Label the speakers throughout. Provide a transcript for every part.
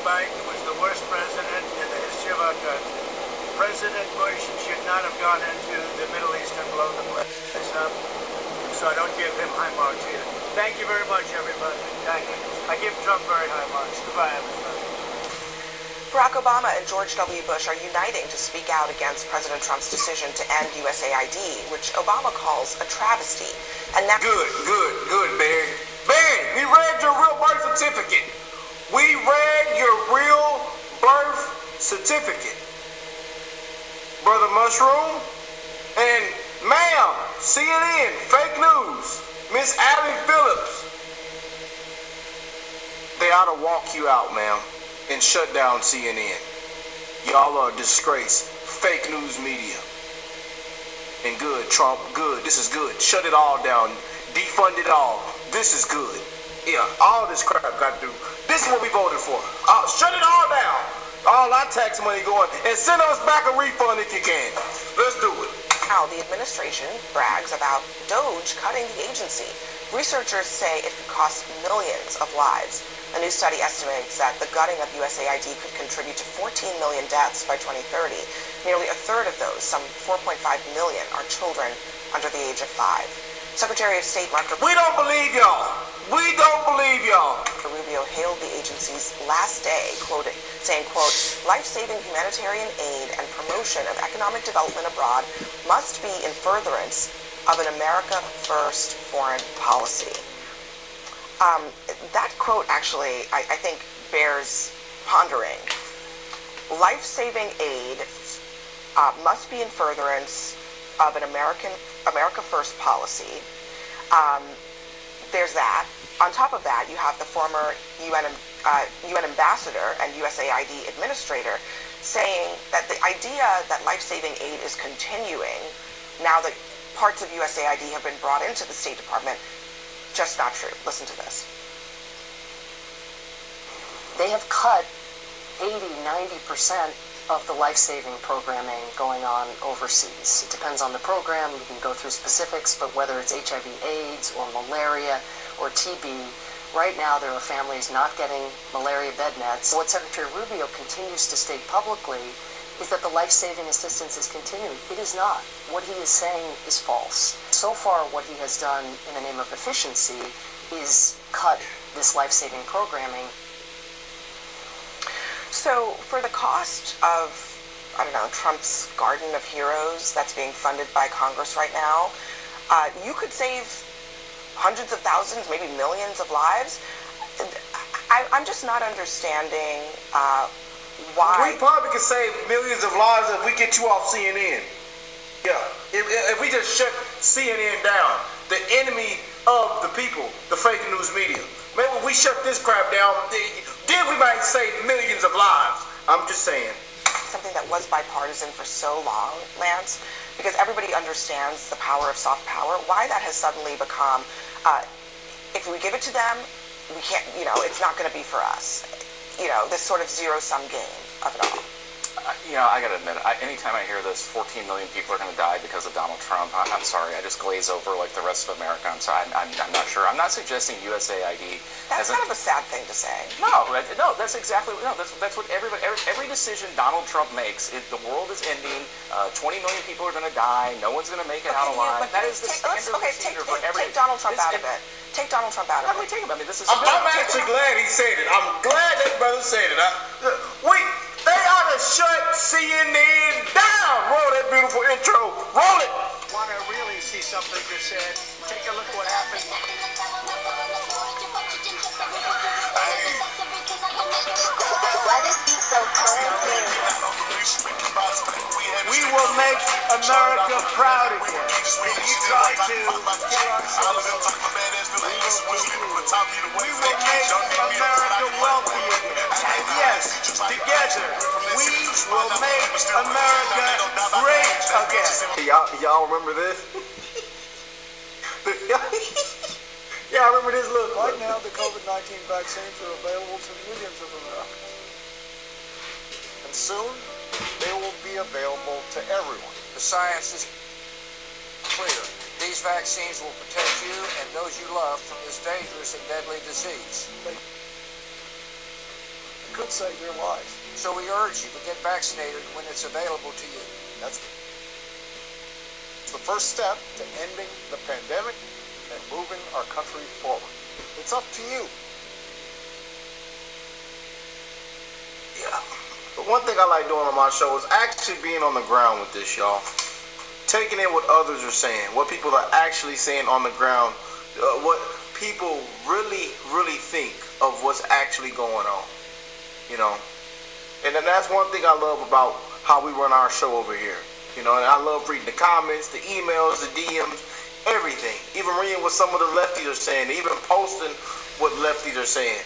Speaker 1: Biden was the worst president in the history of our country. President Bush should not have gone into the Middle East and blown the place up. So I don't give him high marks either. Thank you very much, everybody. Thank you. I give Trump very high marks. Goodbye, everybody.
Speaker 2: Barack Obama and George W. Bush are uniting to speak out against President Trump's decision to end USAID, which Obama calls a travesty. And now
Speaker 3: Good, Barry. Barry, we read your real birth certificate. We read your real birth certificate. Brother Mushroom and ma'am, CNN, fake news, Miss Abby Phillips. They ought to walk you out, ma'am, and shut down CNN. Y'all are a disgrace. Fake news media. And good, Trump, good. This is good. Shut it all down. Defund it all. This is good. Yeah, all this crap got to do. This is what we voted for. Shut it all down. All our tax money going. And send us back a refund if you can. Let's do it.
Speaker 2: now the administration brags about DOGE cutting the agency. Researchers say it could cost millions of lives. A new study estimates that the gutting of USAID could contribute to 14 million deaths by 2030. Nearly a third of those, some 4.5 million, are children under the age of 5. Secretary of State Marco
Speaker 3: We don't believe y'all. We don't believe y'all.
Speaker 2: Rubio hailed the agency's last day, saying, quote, life-saving humanitarian aid and promotion of economic development abroad must be in furtherance of an America First foreign policy. That quote actually, I think, bears pondering. Life-saving aid must be in furtherance of an America First policy. There's that. On top of that, you have the former UN ambassador and USAID administrator saying that the idea that life-saving aid is continuing now that parts of USAID have been brought into the State Department, just not true. Listen to this.
Speaker 4: They have cut 80-90% of the life-saving programming going on overseas. It depends on the program. We can go through specifics, but whether it's HIV/AIDS or malaria or TB, right now there are families not getting malaria bed nets. What Secretary Rubio continues to state publicly is that the life-saving assistance is continuing. It is not. What he is saying is false. So far, what he has done in the name of efficiency is cut this life-saving programming.
Speaker 2: So for the cost of, I don't know, Trump's Garden of Heroes that's being funded by Congress right now, you could save hundreds of thousands, maybe millions of lives. I'm just not understanding why.
Speaker 3: We probably could save millions of lives if we get you off CNN. Yeah, if we just shut CNN down, the enemy of the people, the fake news media. Maybe if we shut this crap down, then we might save millions of lives. I'm just saying.
Speaker 2: Something that was bipartisan for so long, Lance, because everybody understands the power of soft power. Why that has suddenly become, if we give it to them, we can't, it's not going to be for us. This sort of zero-sum game of it all.
Speaker 5: I gotta admit, anytime I hear this, 14 million people are gonna die because of Donald Trump, I'm sorry, I just glaze over like the rest of America. I'm sorry, I'm not sure. I'm not suggesting USAID.
Speaker 2: That's kind of a sad thing to say.
Speaker 5: No, that's exactly, that's what every decision Donald Trump makes, the world is ending, 20 million people are gonna die, no one's gonna make it out alive. That is the standard procedure for every...
Speaker 2: Take Donald Trump out of it. Take Donald Trump out of it.
Speaker 5: How do we take him? I mean, this is...
Speaker 3: I'm actually glad he said it. I'm glad that brother said it. They ought to shut CNN down. Roll that beautiful intro. Roll it.
Speaker 1: Want to really see something you said? Take a look at what happened.
Speaker 6: Why does he so crazy?
Speaker 1: We will make America proud again. We try to get ourselves. We will make America wealthy again. And yes, together, we will make America great again.
Speaker 3: Y'all remember this? Y'all remember this look?
Speaker 7: Right now, the COVID-19 vaccines are available to millions of Americans. And soon, they will be available to everyone.
Speaker 8: The science is clear. These vaccines will protect you and those you love from this dangerous and deadly disease.
Speaker 7: Could save your life.
Speaker 8: So we urge you to get vaccinated when it's available to you.
Speaker 7: That's the first step to ending the pandemic and moving our country forward. It's up to you.
Speaker 3: Yeah. The one thing I like doing on my show is actually being on the ground with this, y'all. Taking in what others are saying, what people are actually saying on the ground, what people really, really think of what's actually going on, you know. And then that's one thing I love about how we run our show over here, you know. And I love reading the comments, the emails, the DMs, everything. Even reading what some of the lefties are saying, even posting what lefties are saying.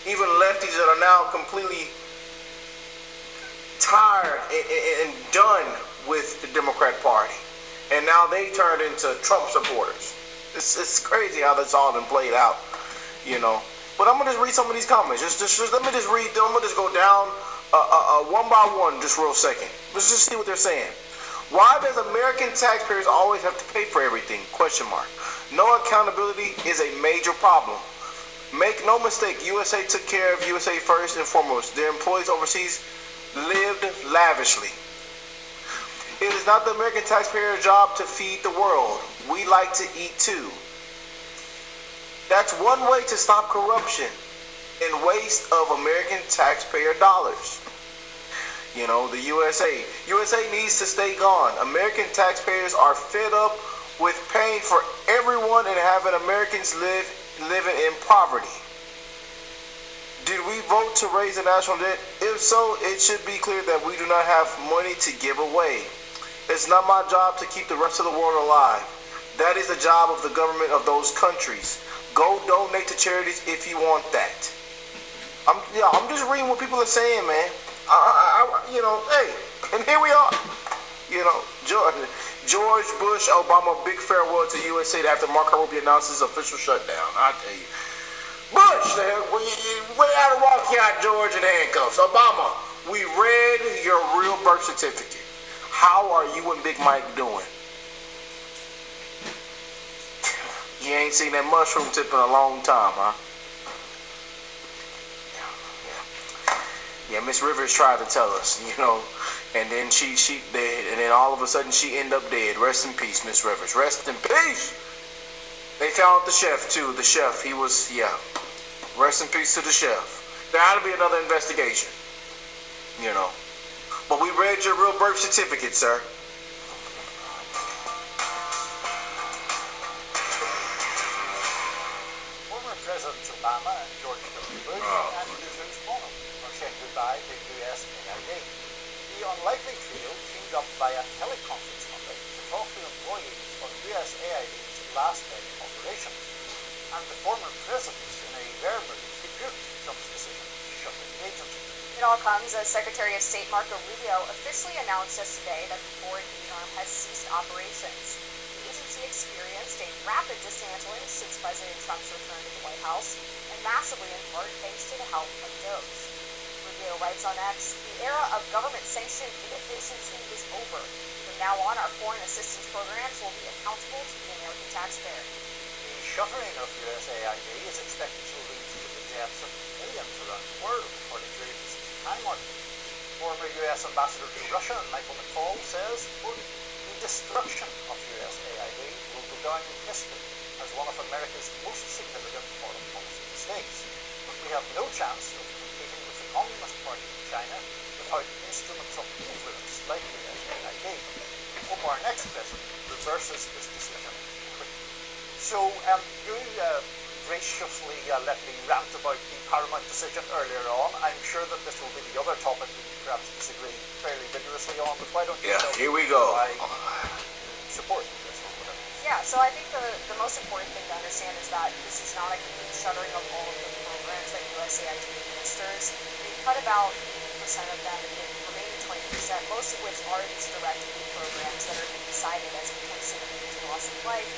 Speaker 3: Even lefties that are now completely tired and done with the Democrat Party. And now they turned into Trump supporters. It's crazy how that's all been played out, you know. But I'm going to just read some of these comments. Just let me just read them. I'm going to just go down one by one just real second. Let's just see what they're saying. Why does American taxpayers always have to pay for everything? Question mark. No accountability is a major problem. Make no mistake, USA took care of USA first and foremost. Their employees overseas lived lavishly. It is not the American taxpayer's job to feed the world. We like to eat too. That's one way to stop corruption and waste of American taxpayer dollars. You know, the USA needs to stay gone. American taxpayers are fed up with paying for everyone and having Americans living in poverty. Did we vote to raise the national debt? If so, it should be clear that we do not have money to give away. It's not my job to keep the rest of the world alive. That is the job of the government of those countries. Go donate to charities if you want that. I'm just reading what people are saying, man. You know, hey, and here we are. You know, George Bush Obama big farewell to USA after Marco Rubio announces official shutdown. I tell you, Bush, way out of walk out, George, in handcuffs. Obama, we read your real birth certificate. How are you and Big Mike doing? You ain't seen that mushroom tip in a long time, huh? Yeah, Miss Rivers tried to tell us, you know, and then she dead, and then all of a sudden she ended up dead. Rest in peace, Miss Rivers. Rest in peace. They found the chef too. The chef, he was, yeah. Rest in peace to the chef. There ought to be another investigation, you know. But we read your real birth certificate, sir.
Speaker 7: Former Presidents Obama and George W. Bush and Mrs. Bonham are saying goodbye to USAID. The unlikely trio teamed up via teleconference Monday to talk to employees of USAID's last day operations. And the former presidents, in a rare move, rebuked Trump's decision to shut the agency.
Speaker 9: It all comes as Secretary of State Marco Rubio officially announced yesterday that the foreign aid arm has ceased operations. The agency experienced a rapid dismantling since President Trump's return to the White House, and massively in part thanks to the help of Doge. Rubio writes on X, "The era of government-sanctioned inefficiency is over. From now on, our foreign assistance programs will be accountable to the American taxpayer."
Speaker 7: The shuttering of USAID is expected to lead to the deaths of millions around the world, according to ABC's Time article. Former U.S. Ambassador to Russia, Michael McFaul, says, quote, "The destruction of USAID will go down in history as one of America's most significant foreign policy mistakes. We have no chance of competing with the Communist Party in China without instruments of influence like USAID. Hope our next president reverses this decision quickly." So, you graciously let me rant about the Paramount decision earlier on. I'm sure that this will be the other topic we perhaps disagree fairly vigorously on, but why don't you tell
Speaker 3: here we
Speaker 7: me
Speaker 3: go.
Speaker 7: why support this or whatever?
Speaker 9: Yeah, so I think the most important thing to understand is that this is not a complete shuttering of all of the programs that USAID administers. They cut about 80% of them, and the remaining 20%, most of which are these direct aid programs that are being cited as potentially leading to loss of life,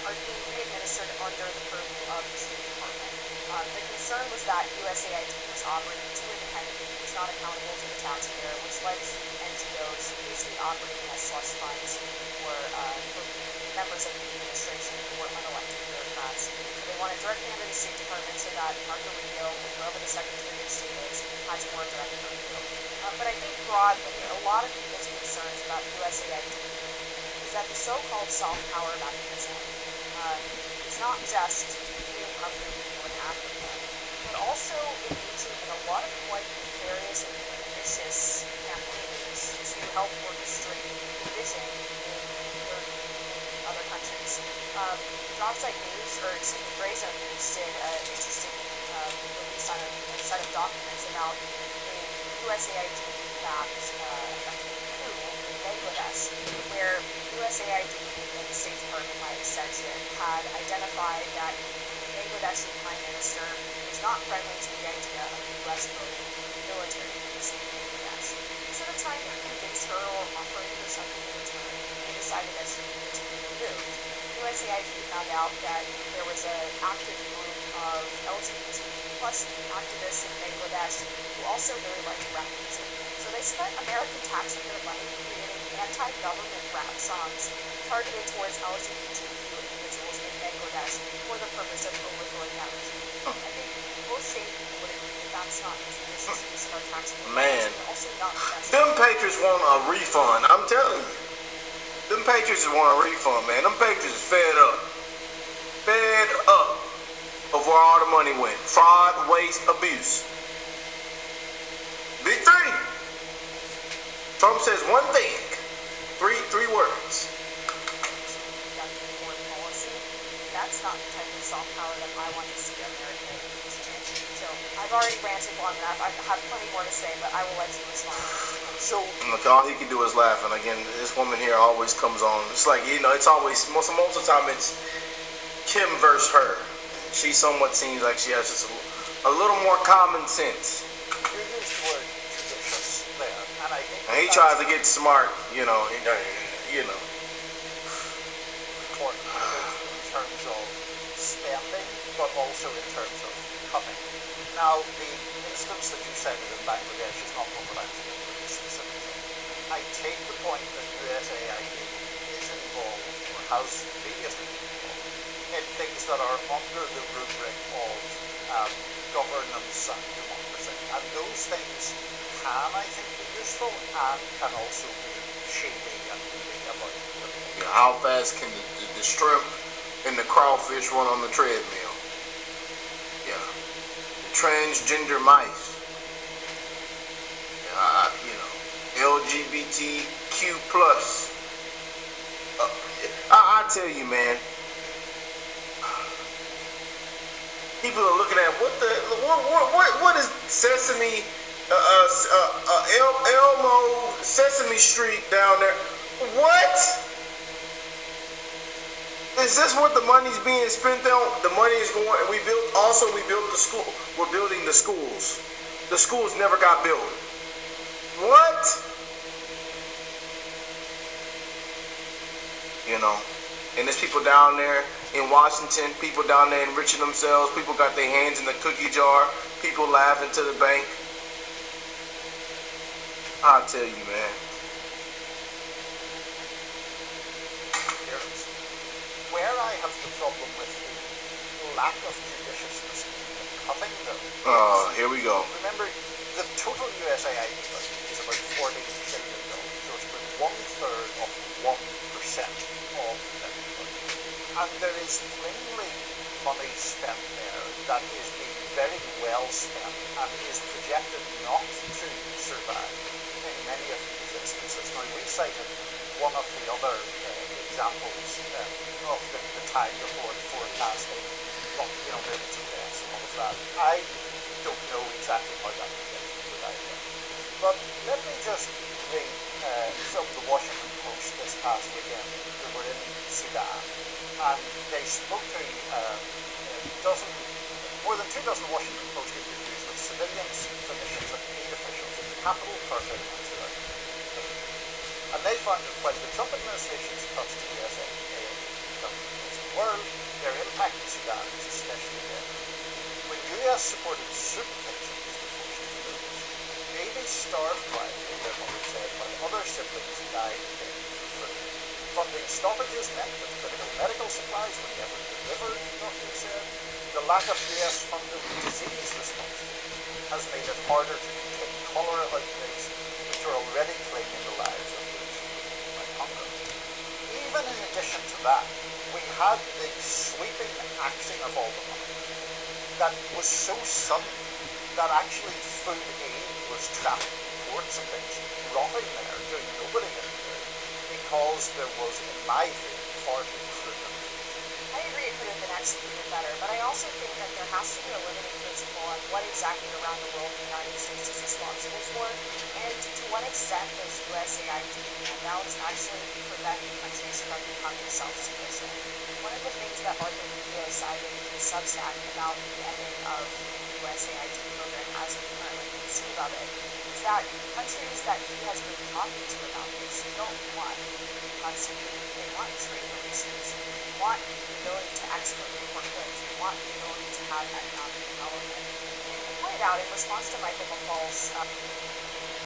Speaker 9: are being re-administered under the purview of the State Department. The concern was that USAID was operating too independently, was not accountable to the taxpayer, which led to NGOs basically operating as slush funds for members of the administration who were unelected bureaucrats. So they want a direct hand of the State Department so that Marco Rubio, whoever the Secretary of State is, has more direct purview. But I think broadly, a lot of people's concerns about USAID is that the so-called soft power mechanism is not just being hungry people in Africa, but also engaging in a lot of quite nefarious and vicious campaigns to help orchestrate division in other countries. Dropsite News, or excuse me, Grey Zone News did an interesting release on a set of documents about a USAID-backed coup in Bangladesh, where USAID and the State Department, by extension, had identified that the Bangladeshi Prime Minister is not friendly to the idea of the U.S. building military base in Bangladesh. Instead of trying to convince her or offering her something in return, they decided that she needed to be removed. USAID found out that there was an active group of LGBT plus activists in Bangladesh who also really liked rap music. So they spent American taxpayer money creating anti-government rap songs targeted towards LGBTQ individuals in Bangladesh for the purpose of overthrowing that regime. I think most sane people would agree that that's not judicious use of our taxpayer money. Also not the best.
Speaker 3: Them patriots want a refund. I'm telling you. Them patriots want a refund, man. Them patriots is fed up. Fed up of where all the money went. Fraud, waste, abuse. Big three. Trump says one thing. Three words.
Speaker 9: Foreign policy. That's not the type of soft power that I want to see America engaging in. So I've already ranted long enough. I have plenty more to say, but I will let you respond.
Speaker 7: So,
Speaker 3: look, all he can do is laugh. And again, this woman here always comes on. It's like, you know, it's always, most of the time it's Kim versus her. She somewhat seems like she has just a little more common sense.
Speaker 7: you used the word judicious there, and I think...
Speaker 3: And he tries to get smart, you know,
Speaker 7: important in terms of spending, but also in terms of cutting. Now, the instance that you cited in Bangladesh is not one that I'm familiar with specifically. I take the point that USAID is involved, or has previously been involved, in things that are under the rubric of governance and democracy. And those things can, I think, be useful and can also be shady and be about it.
Speaker 3: Yeah, how fast can the shrimp and the crawfish run on the treadmill? Yeah. The transgender mice. LGBTQ plus. I tell you, man. People are looking at what is Sesame, Elmo, Sesame Street down there? What? Is this what the money's being spent on? The money is going. We built the school. We're building the schools. The schools never got built. What? You know, and there's people down there in Washington, people down there enriching themselves, people got their hands in the cookie jar, people laughing to the bank. I'll tell you, man.
Speaker 7: Where I have the problem with the lack of judiciousness in cutting them.
Speaker 3: Here we go.
Speaker 7: Remember, the total USAID budget is about $40 billion, so it's about 1/3 of 1% of the budget. And there is plainly money spent there that is being very well spent and is projected not to survive in many of these instances. Now, we cited one of the other examples of the time report forecasting, millions of deaths and all of that. I don't know exactly how that projection would either. But let me just read from the Washington Post this past weekend. They were in Sudan, and they spoke to more than 2 dozen Washington Post interviews with civilians, clinicians, and aid officials in the capital, Khartoum, and Sudan. And they found that while the Trump administration's cuts to USAID across the world, their impact in Sudan is especially deadly. When US supported soup kitchens were forced to close, babies starved quietly, their mother said, while other siblings died begging for food. Funding stoppages meant that critical medical supplies were never delivered, doctors said. The lack of US funded disease response has made it harder to contain cholera outbreaks, which are already claiming the lives of those living by hunger. Even in addition to that, we had the sweeping axing of all the money that was so sudden that actually food aid was trapped in ports and things, rotting there, doing nobody any good, because there was, in my view, far too prudent.
Speaker 9: I agree it could have been executed better, but I also think that there has to be a limiting principle on what exactly around the world the United States is responsible for, and to what extent those USAID handouts actually prevent countries from becoming self-sufficient. One of the things that Arthur Rubio cited in his Substack about the ending of the USAID program as we currently conceive of it is that countries that he has been talking to about this don't want proximity. They want trade relations. They want the ability to export import goods. They want the ability to have economic development. And he pointed out in response to Michael McFaul's